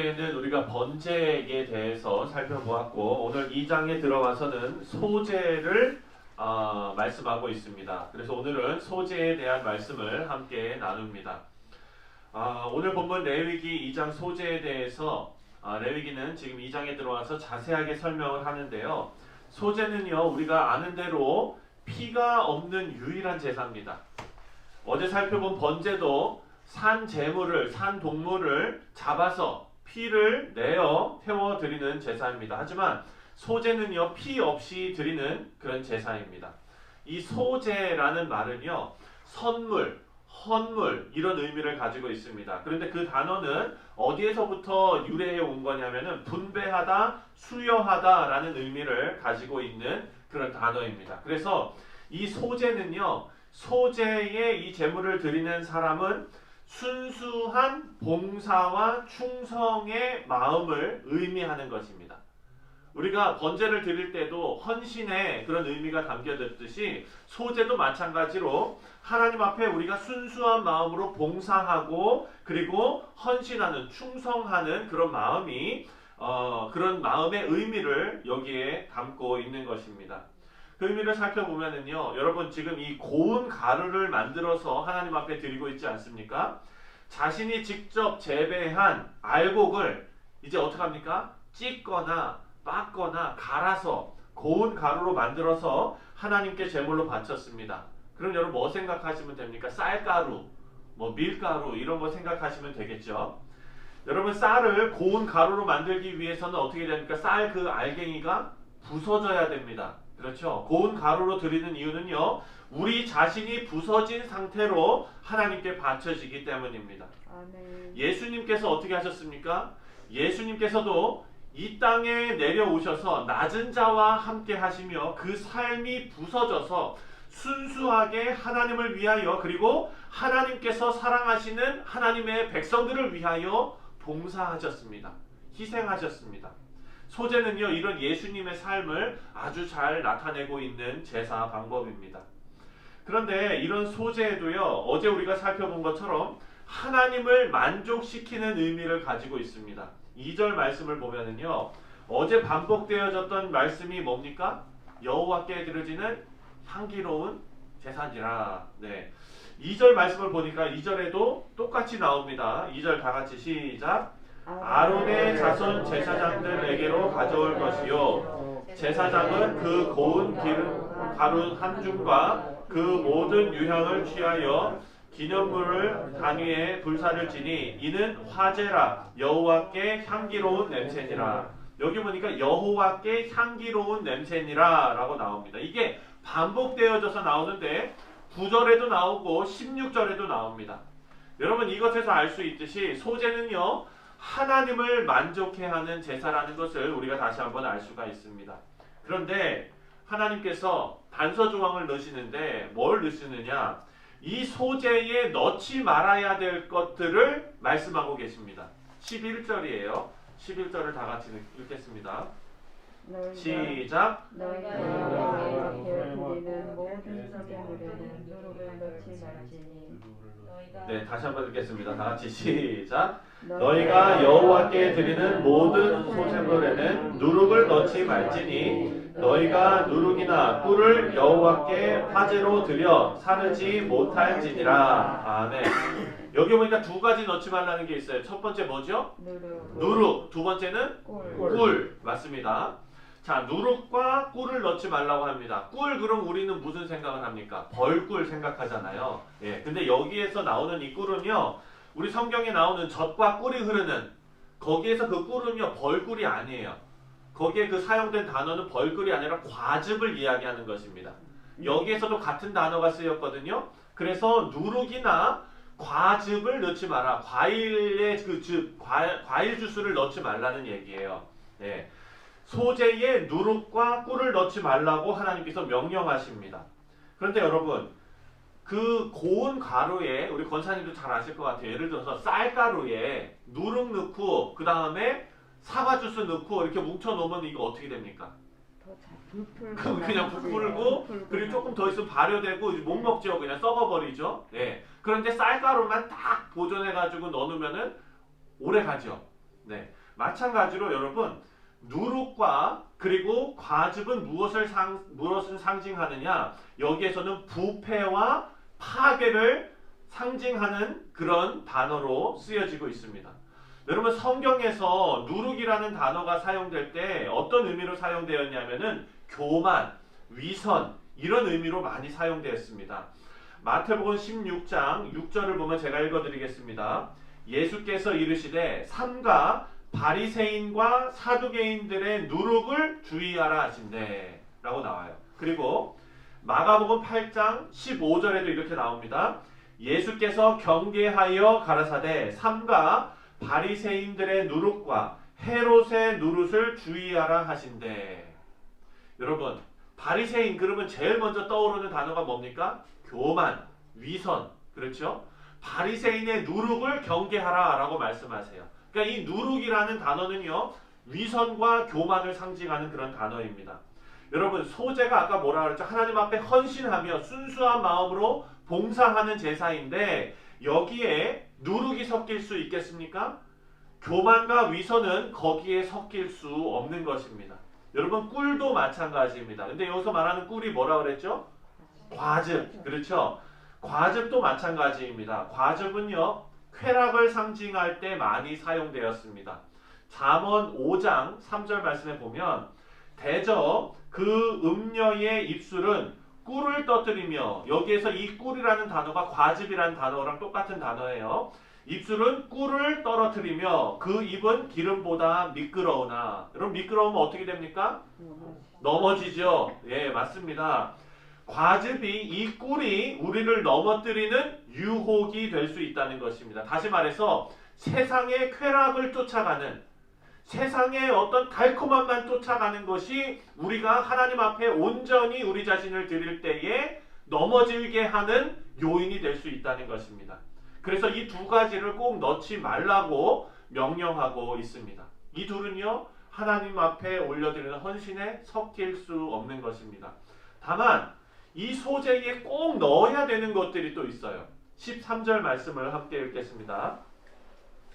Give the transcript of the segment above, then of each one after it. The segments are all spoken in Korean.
지난주에는 우리가 번제에 대해서 살펴보았고 오늘 2장에 들어와서는 소제를 말씀하고 있습니다. 그래서 오늘은 소제에 대한 말씀을 함께 나눕니다. 오늘 본문 레위기 2장 소제에 대해서 레위기는 지금 2장에 들어와서 자세하게 설명을 하는데요. 소제는요, 우리가 아는 대로 피가 없는 유일한 제사입니다. 어제 살펴본 번제도 산 제물을, 산 동물을 잡아서 피를 내어 태워드리는 제사입니다. 하지만 소제는요, 피 없이 드리는 그런 제사입니다. 이 소제라는 말은요, 선물, 헌물 이런 의미를 가지고 있습니다. 그런데 그 단어는 어디에서부터 유래해 온 거냐면은 분배하다, 수여하다 라는 의미를 가지고 있는 그런 단어입니다. 그래서 이 소제는요, 소제에 이 제물을 드리는 사람은 순수한 봉사와 충성의 마음을 의미하는 것입니다. 우리가 번제를 드릴 때도 헌신의 그런 의미가 담겨졌듯이 소제도 마찬가지로 하나님 앞에 우리가 순수한 마음으로 봉사하고 그리고 헌신하는, 충성하는 그런 마음이 그런 마음의 의미를 여기에 담고 있는 것입니다. 그 의미를 살펴보면은요, 여러분 지금 이 고운 가루를 만들어서 하나님 앞에 드리고 있지 않습니까? 자신이 직접 재배한 알곡을 이제 어떻게 합니까? 찢거나 빻거나 갈아서 고운 가루로 만들어서 하나님께 제물로 바쳤습니다. 그럼 여러분 뭐 생각하시면 됩니까? 쌀가루, 밀가루 이런 거 생각하시면 되겠죠. 여러분 쌀을 고운 가루로 만들기 위해서는 어떻게 됩니까? 쌀 그 알갱이가 부서져야 됩니다. 그렇죠? 고운 가루로 드리는 이유는요, 우리 자신이 부서진 상태로 하나님께 바쳐지기 때문입니다. 아멘. 예수님께서 어떻게 하셨습니까? 예수님께서도 이 땅에 내려오셔서 낮은 자와 함께 하시며 그 삶이 부서져서 순수하게 하나님을 위하여 그리고 하나님께서 사랑하시는 하나님의 백성들을 위하여 봉사하셨습니다. 희생하셨습니다. 소제는요, 이런 예수님의 삶을 아주 잘 나타내고 있는 제사 방법입니다. 그런데 이런 소제에도요, 어제 우리가 살펴본 것처럼 하나님을 만족시키는 의미를 가지고 있습니다. 2절 말씀을 보면은요, 어제 반복되어졌던 말씀이 뭡니까? 여호와께 드려지는 향기로운 제사니라. 네. 2절 말씀을 보니까 2절에도 똑같이 나옵니다. 2절 다 같이 시작. 아론의 자손 제사장들에게로 가져올 것이요, 제사장은 그 고운 기름 가루 한 줌과 그 모든 유향을 취하여 기념물을 단위에 불사를 지니 이는 화제라, 여호와께 향기로운 냄새니라. 여기 보니까 여호와께 향기로운 냄새니라 라고 나옵니다. 이게 반복되어져서 나오는데 9절에도 나오고 16절에도 나옵니다. 여러분 이것에서 알 수 있듯이 소제는요, 하나님을 만족해 하는 제사라는 것을 우리가 다시 한번 알 수가 있습니다. 그런데 하나님께서 단서 조항을 넣으시는데 뭘 넣으시느냐? 이 소제에 넣지 말아야 될 것들을 말씀하고 계십니다. 11절이에요. 11절을 다 같이 읽겠습니다. 시작. 너희가 여호와께 드리는 모든 소제물에는 누룩을 넣지 말지니. 네, 다시 한번 읽겠습니다. 다 같이 시작. 너희가 여호와께 드리는 모든 소제물에는 누룩을 넣지 말지니 너희가 누룩이나 꿀을 여호와께 화제로 드려 사르지 못할지니라. 아멘. 여기 보니까 두 가지 넣지 말라는 게 있어요. 첫 번째 뭐죠? 누룩. 두 번째는 꿀. 맞습니다. 자, 누룩과 꿀을 넣지 말라고 합니다. 꿀, 그럼 우리는 무슨 생각을 합니까? 벌꿀 생각하잖아요. 예, 근데 여기에서 나오는 이 꿀은요, 우리 성경에 나오는 젖과 꿀이 흐르는, 거기에서 그 꿀은요, 벌꿀이 아니에요. 거기에 그 사용된 단어는 벌꿀이 아니라 과즙을 이야기하는 것입니다. 여기에서도 같은 단어가 쓰였거든요. 그래서 누룩이나 과즙을 넣지 마라. 과일의 그 즙, 과일 주스를 넣지 말라는 얘기예요. 예. 소제에 누룩과 꿀을 넣지 말라고 하나님께서 명령하십니다. 그런데 여러분, 그 고운 가루에, 우리 권사님도 잘 아실 것 같아요. 예를 들어서 쌀가루에 누룩 넣고 그 다음에 사과 주스 넣고 이렇게 뭉쳐 놓으면 이거 어떻게 됩니까? 그냥 부풀고 그리고 조금 더 있으면 발효되고 못 먹죠. 그냥 썩어버리죠. 네. 그런데 쌀가루만 딱 보존해가지고 넣으면은 오래 가죠. 네, 마찬가지로 여러분 누룩과 그리고 과즙은 무엇을 상징하느냐? 여기에서는 부패와 파괴를 상징하는 그런 단어로 쓰여지고 있습니다. 여러분 성경에서 누룩이라는 단어가 사용될 때 어떤 의미로 사용되었냐면은 교만, 위선 이런 의미로 많이 사용되었습니다. 마태복음 16장 6절을 보면 제가 읽어드리겠습니다. 예수께서 이르시되 삼가 바리새인과 사두개인들의 누룩을 주의하라 하신대 라고 나와요. 그리고 마가복음 8장 15절에도 이렇게 나옵니다. 예수께서 경계하여 가라사대 삼가 바리새인들의 누룩과 헤롯의 누룩을 주의하라 하신대. 여러분 바리새인 그러면 제일 먼저 떠오르는 단어가 뭡니까? 교만, 위선, 그렇죠? 바리새인의 누룩을 경계하라 라고 말씀하세요. 그러니까 이 누룩이라는 단어는요 위선과 교만을 상징하는 그런 단어입니다. 여러분 소제가 아까 뭐라 그랬죠? 하나님 앞에 헌신하며 순수한 마음으로 봉사하는 제사인데 여기에 누룩이 섞일 수 있겠습니까? 교만과 위선은 거기에 섞일 수 없는 것입니다. 여러분 꿀도 마찬가지입니다. 근데 여기서 말하는 꿀이 뭐라 그랬죠? 과즙, 그렇죠? 과즙도 마찬가지입니다. 과즙은요 쾌락을 상징할 때 많이 사용되었습니다. 잠언 5장 3절 말씀에 보면 대저 그 음녀의 입술은 꿀을 떠뜨리며, 여기에서 이 꿀이라는 단어가 과즙이라는 단어랑 똑같은 단어예요. 입술은 꿀을 떨어뜨리며 그 입은 기름보다 미끄러우나. 여러분 미끄러우면 어떻게 됩니까? 넘어지죠. 예, 맞습니다. 과즙이 이 꿀이 우리를 넘어뜨리는 유혹이 될 수 있다는 것입니다. 다시 말해서 세상의 쾌락을 쫓아가는, 세상의 어떤 달콤함만 쫓아가는 것이 우리가 하나님 앞에 온전히 우리 자신을 드릴 때에 넘어지게 하는 요인이 될 수 있다는 것입니다. 그래서 이 두 가지를 꼭 넣지 말라고 명령하고 있습니다. 이 둘은요 하나님 앞에 올려드리는 헌신에 섞일 수 없는 것입니다. 다만 이 소재에 꼭 넣어야 되는 것들이 또 있어요. 13절 말씀을 함께 읽겠습니다.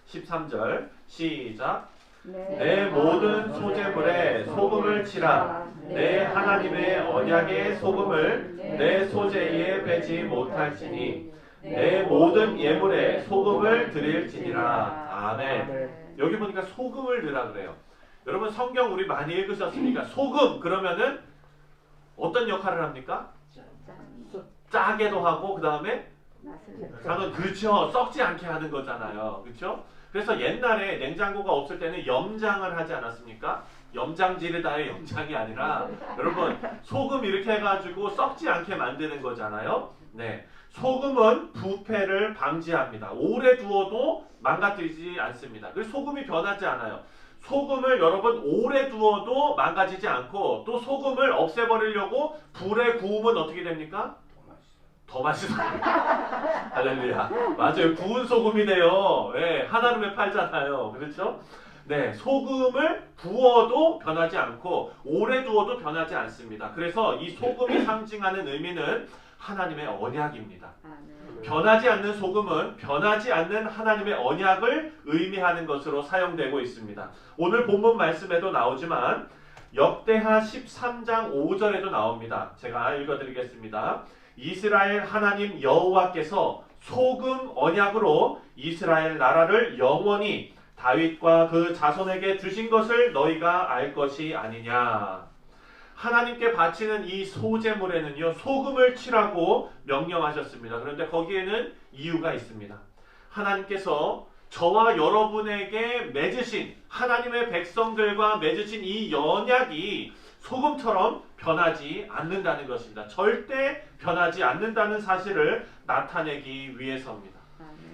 13절 시작. 내 모든 소재물에 소금을 치라. 내 하나님의 언약의 소금을 내 소재에 빼지 못할지니 내 모든 예물에 소금을 드릴지니라. 아멘. 여기 보니까 소금을 넣으라 그래요. 여러분 성경 우리 많이 읽으셨으니까 소금 그러면은 어떤 역할을 합니까? 짜게도 하고 그 다음에 저는 그렇죠. 썩지 않게 하는 거잖아요. 그렇죠? 그래서 옛날에 냉장고가 없을 때는 염장을 하지 않았습니까? 염장지를 다해 염장이 아니라 여러분 소금 이렇게 해가지고 썩지 않게 만드는 거잖아요. 네, 소금은 부패를 방지합니다. 오래 두어도 망가뜨리지 않습니다. 그래서 소금이 변하지 않아요. 소금을 여러분 오래 두어도 망가지지 않고 또 소금을 없애버리려고 불에 구우면 어떻게 됩니까? 더 맛있어요. 할렐루야. 맞아요. 구운 소금이 돼요. 네, 한아름에 팔잖아요. 그렇죠? 네, 소금을 부어도 변하지 않고 오래 두어도 변하지 않습니다. 그래서 이 소금이 상징하는 의미는 하나님의 언약입니다. 변하지 않는 소금은 변하지 않는 하나님의 언약을 의미하는 것으로 사용되고 있습니다. 오늘 본문 말씀에도 나오지만 역대하 13장 5절에도 나옵니다. 제가 읽어드리겠습니다. 이스라엘 하나님 여호와께서 소금 언약으로 이스라엘 나라를 영원히 다윗과 그 자손에게 주신 것을 너희가 알 것이 아니냐. 하나님께 바치는 이 소제물에는요 소금을 치라고 명령하셨습니다. 그런데 거기에는 이유가 있습니다. 하나님께서 저와 여러분에게 맺으신, 하나님의 백성들과 맺으신 이 언약이 소금처럼 변하지 않는다는 것입니다. 절대 변하지 않는다는 사실을 나타내기 위해서입니다.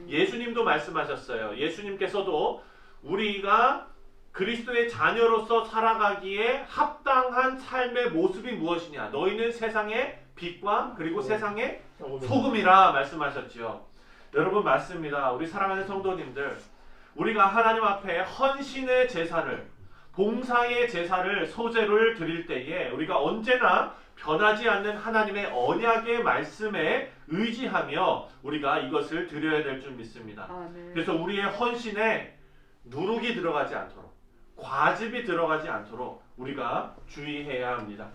예수님도 말씀하셨어요. 예수님께서도 우리가 그리스도의 자녀로서 살아가기에 합당한 삶의 모습이 무엇이냐? 너희는 세상의 빛과 그리고 세상의 소금이라 말씀하셨지요. 여러분 맞습니다. 우리 사랑하는 성도님들, 우리가 하나님 앞에 헌신의 제사를, 봉사의 제사를, 소제를 드릴 때에 우리가 언제나 변하지 않는 하나님의 언약의 말씀에 의지하며 우리가 이것을 드려야 될 줄 믿습니다. 그래서 우리의 헌신에 누룩이 들어가지 않도록, 과즙이 들어가지 않도록 우리가 주의해야 합니다.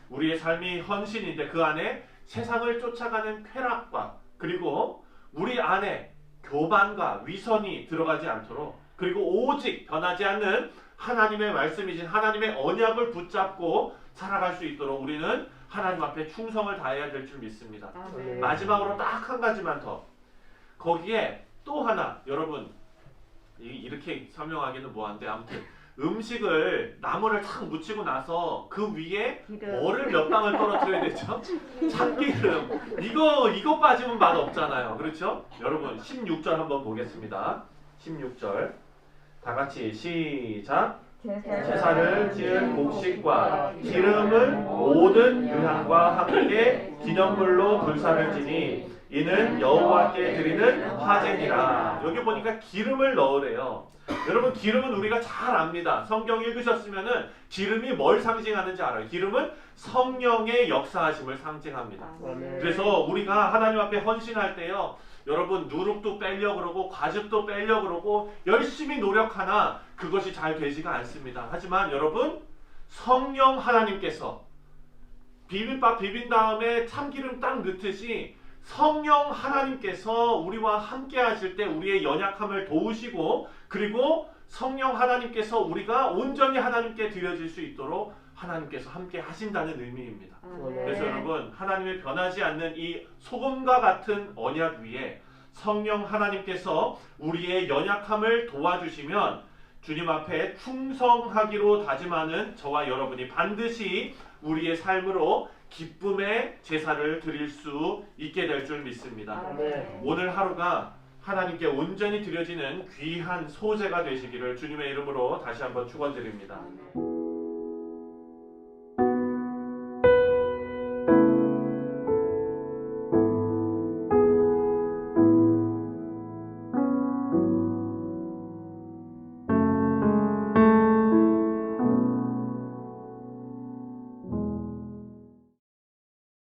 우리의 삶이 헌신인데 그 안에 세상을 쫓아가는 쾌락과 그리고 우리 안에 교만과 위선이 들어가지 않도록, 그리고 오직 변하지 않는 하나님의 말씀이신 하나님의 언약을 붙잡고 살아갈 수 있도록 우리는 하나님 앞에 충성을 다해야 될 줄 믿습니다. 아멘. 마지막으로 딱 한 가지만 더. 거기에 또 하나, 여러분 이렇게 설명하기는 뭐한데 아무튼 음식을 나물을 탁 묻히고 나서 그 위에 기름. 뭐를 몇 방울 떨어뜨려야 되죠? 참기름. 이거 빠지면 맛 없잖아요. 그렇죠? 여러분 16절 한번 보겠습니다. 16절 다 같이 시작. 제사를 지은 곡식과 기름은 모든 유향과 함께 기념물로 불사를 지니 이는 여호와께 드리는 화제니라. 여기 보니까 기름을 넣으래요. 여러분 기름은 우리가 잘 압니다. 성경 읽으셨으면은 기름이 뭘 상징하는지 알아요. 기름은 성령의 역사하심을 상징합니다. 아멘. 그래서 우리가 하나님 앞에 헌신할 때요, 여러분 누룩도 빼려 그러고 과즙도 빼려 그러고 열심히 노력하나 그것이 잘 되지가 않습니다. 하지만 여러분 성령 하나님께서 비빔밥 비빈 다음에 참기름 딱 넣듯이 성령 하나님께서 우리와 함께 하실 때 우리의 연약함을 도우시고, 그리고 성령 하나님께서 우리가 온전히 하나님께 드려질 수 있도록 하나님께서 함께 하신다는 의미입니다. 그래서 여러분 하나님의 변하지 않는 이 소금과 같은 언약 위에 성령 하나님께서 우리의 연약함을 도와주시면 주님 앞에 충성하기로 다짐하는 저와 여러분이 반드시 우리의 삶으로 기쁨의 제사를 드릴 수 있게 될 줄 믿습니다. 아멘. 오늘 하루가 하나님께 온전히 드려지는 귀한 소제가 되시기를 주님의 이름으로 다시 한번 축원드립니다. 아멘.